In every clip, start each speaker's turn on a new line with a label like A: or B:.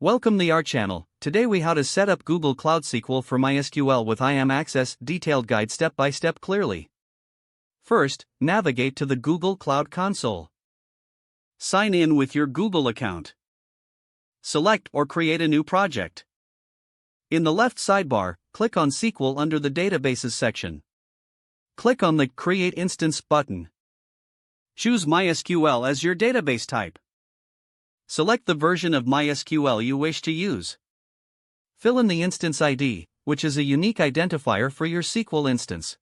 A: Welcome to our channel. Today we how to set up Google Cloud SQL for MySQL with IAM access, detailed guide step by step clearly. First, navigate to the Google Cloud console. Sign in with your Google account. Select or create a new project. In the left sidebar, click on SQL under the Databases section. Click on the Create Instance button. Choose MySQL as your database type. Select the version of MySQL you wish to use. Fill in the instance ID, which is a unique identifier for your SQL instance.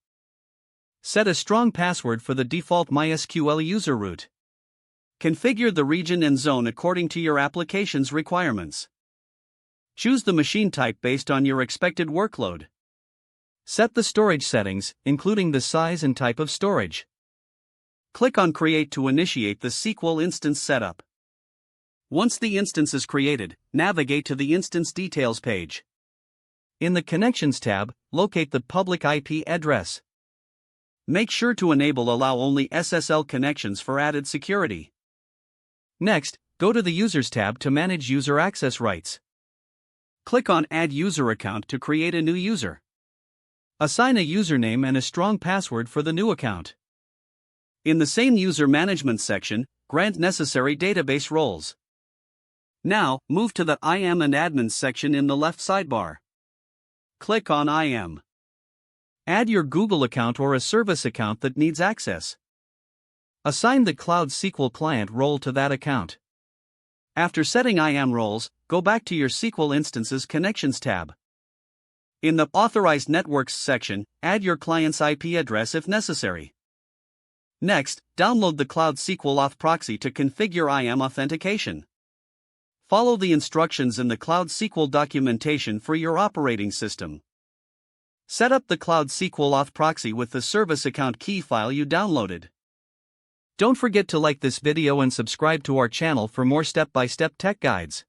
A: Set a strong password for the default MySQL user root. Configure the region and zone according to your application's requirements. Choose the machine type based on your expected workload. Set the storage settings, including the size and type of storage. Click on Create to initiate the SQL instance setup. Once the instance is created, navigate to the Instance Details page. In the Connections tab, locate the public IP address. Make sure to enable Allow Only SSL connections for added security. Next, go to the Users tab to manage user access rights. Click on Add User Account to create a new user. Assign a username and a strong password for the new account. In the same User Management section, grant necessary database roles. Now, move to the IAM and Admins section in the left sidebar. Click on IAM. Add your Google account or a service account that needs access. Assign the Cloud SQL client role to that account. After setting IAM roles, go back to your SQL Instances Connections tab. In the Authorized Networks section, add your client's IP address if necessary. Next, download the Cloud SQL Auth proxy to configure IAM authentication. Follow the instructions in the Cloud SQL documentation for your operating system. Set up the Cloud SQL Auth proxy with the service account key file you downloaded. Don't forget to like this video and subscribe to our channel for more step-by-step tech guides.